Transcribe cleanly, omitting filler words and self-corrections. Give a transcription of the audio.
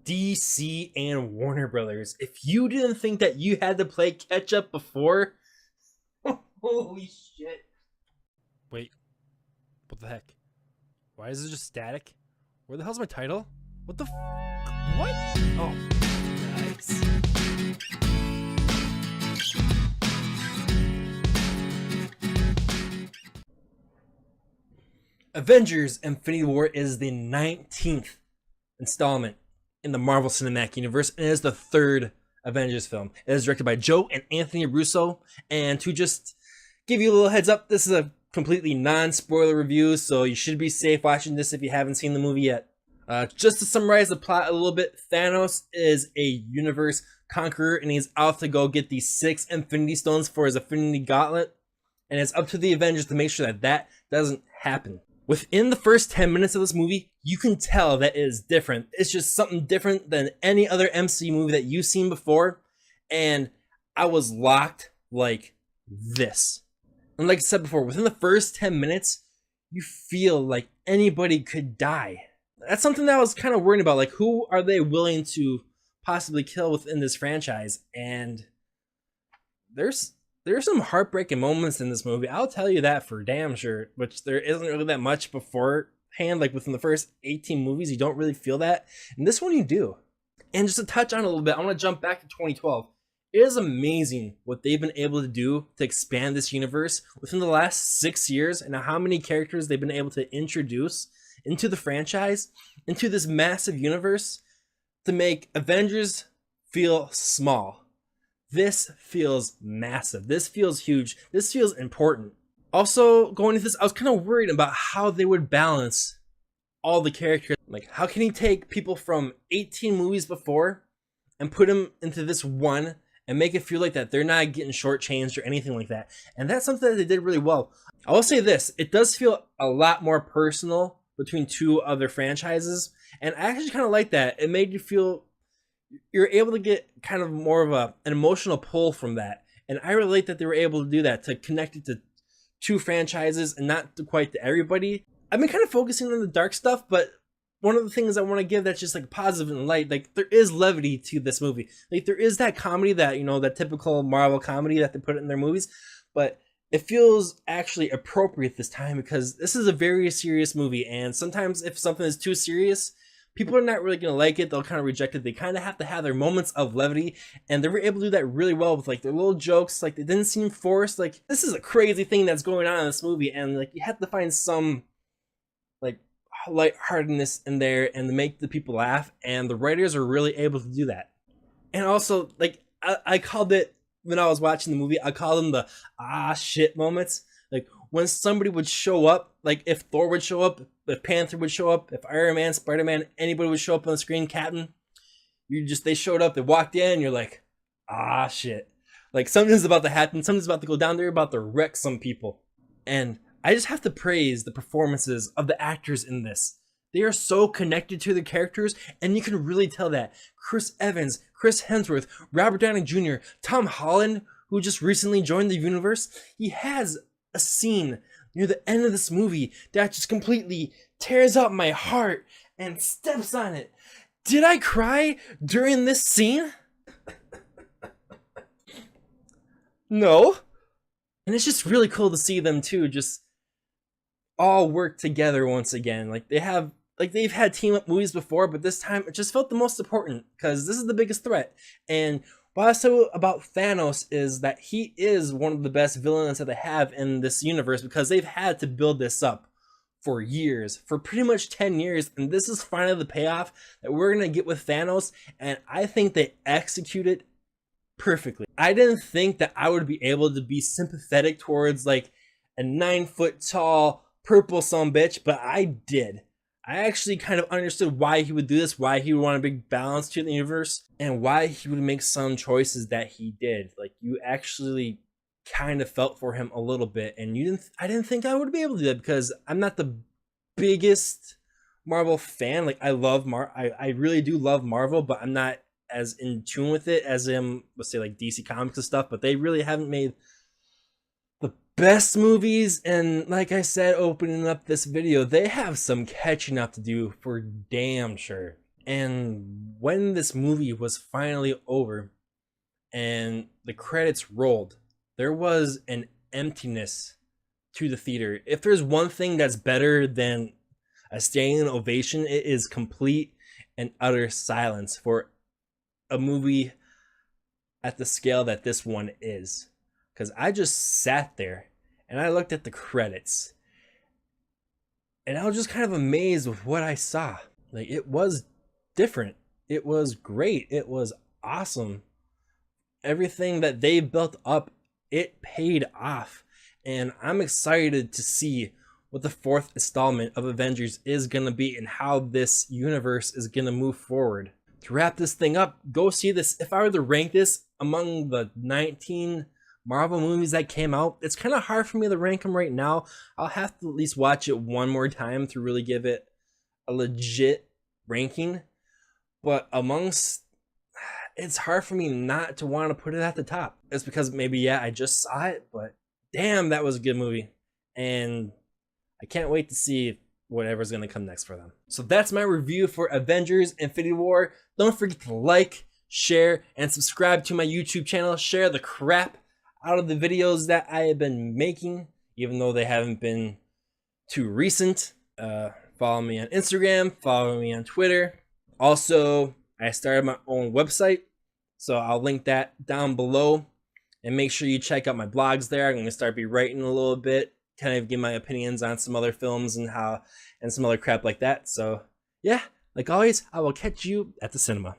DC and Warner Brothers. If you didn't think that you had to play catch up before, holy shit. Wait, what the heck? Why is it just static? Where the hell's my title? What the what? Oh, nice. Avengers Infinity War is the 19th installment in the Marvel Cinematic Universe, and it is the third Avengers film. It is directed by Joe and Anthony Russo, and to just give you a little heads up, this is a completely non-spoiler review, so you should be safe watching this if you haven't seen the movie yet. Just to summarize the plot a little bit, Thanos is a universe conqueror, and he's out to go get the 6 Infinity Stones for his Infinity Gauntlet, and it's up to the Avengers to make sure that that doesn't happen. Within the first 10 minutes of this movie, you can tell that it is different. It's just something different than any other MCU movie that you've seen before, and I was locked like this. And like I said before, within the first 10 minutes, you feel like anybody could die. That's something that I was kind of worried about, like who are they willing to possibly kill within this franchise? And there's some heartbreaking moments in this movie. I'll tell you that for damn sure, which there isn't really that much beforehand. Like within the first 18 movies, you don't really feel that. And this one you do. And just to touch on it a little bit, I want to jump back to 2012. It is amazing what they've been able to do to expand this universe within the last 6 years, and how many characters they've been able to introduce into the franchise, into this massive universe, to make Avengers feel small. This feels massive. This feels huge. This feels important. Also, going into this, I was kind of worried about how they would balance all the characters. Like, how can he take people from 18 movies before and put them into this one and make it feel like that they're not getting shortchanged or anything like that? And that's something that they did really well. I will say this, it does feel a lot more personal between two other franchises, and I actually kind of like that. It made you feel you're able to get kind of more of an emotional pull from that, and I relate that they were able to do that, to connect it to two franchises and not to quite to everybody. I've been kind of focusing on the dark stuff, but one of the things I want to give that's just like positive and light, like there is levity to this movie. Like there is that comedy that, you know, that typical Marvel comedy that they put in their movies, but it feels actually appropriate this time because this is a very serious movie, and sometimes if something is too serious, people are not really going to like it. They'll kind of reject it. They kind of have to have their moments of levity, and they were able to do that really well with like their little jokes. Like they didn't seem forced. Like this is a crazy thing that's going on in this movie, and like you have to find some like lightheartedness in there and to make the people laugh, and the writers are really able to do that. And also, like I called it when I was watching the movie, I called them the shit moments. Like when somebody would show up, like if Thor would show up, if Panther would show up, if Iron Man, Spider-Man, anybody would show up on the screen, Captain, they showed up, they walked in, you're like, shit. Like something's about to happen, something's about to go down, they're about to wreck some people. And I just have to praise the performances of the actors in this. They are so connected to the characters, and you can really tell that. Chris Evans, Chris Hemsworth, Robert Downey Jr., Tom Holland, who just recently joined the universe, he has a scene near the end of this movie that just completely tears up my heart and steps on it. Did I cry during this scene? No. And it's just really cool to see them too, just all work together once again. Like they've had team up movies before, but this time it just felt the most important because this is the biggest threat. And what I say about Thanos is that he is one of the best villains that they have in this universe because they've had to build this up for years, for pretty much 10 years, and this is finally the payoff that we're going to get with Thanos, and I think they executed perfectly. I didn't think that I would be able to be sympathetic towards like a 9-foot tall purple sumbitch, but I did. I actually kind of understood why he would do this, why he would want a big balance to the universe, and why he would make some choices that he did. Like you actually kind of felt for him a little bit, and I didn't think I would be able to do that because I'm not the biggest Marvel fan. Like I love I really do love Marvel, but I'm not as in tune with it as let's say like DC Comics and stuff, but they really haven't made the best movies, and like I said opening up this video, they have some catching up to do for damn sure. And when this movie was finally over and the credits rolled, there was an emptiness to the theater. If there's one thing that's better than a standing ovation, it is complete and utter silence for a movie at the scale that this one is. Because I just sat there and I looked at the credits and I was just kind of amazed with what I saw. Like, it was different, it was great, it was awesome. Everything that they built up, it paid off. And I'm excited to see what the fourth installment of Avengers is going to be and how this universe is going to move forward. To wrap this thing up, go see this. If I were to rank this among the 19 Marvel movies that came out, it's kind of hard for me to rank them right now. I'll have to at least watch it one more time to really give it a legit ranking. But amongst, it's hard for me not to want to put it at the top. It's because maybe, yeah, I just saw it, but damn, that was a good movie. And I can't wait to see whatever's going to come next for them. So that's my review for Avengers Infinity War. Don't forget to like, share, and subscribe to my YouTube channel. Share the crap out of the videos that I have been making, even though they haven't been too recent. Follow me on Instagram, follow me on Twitter. Also, I started my own website, so I'll link that down below. And make sure you check out my blogs there. I'm going to start be writing a little bit, kind of give my opinions on some other films and some other crap like that. So yeah, like always, I will catch you at the cinema.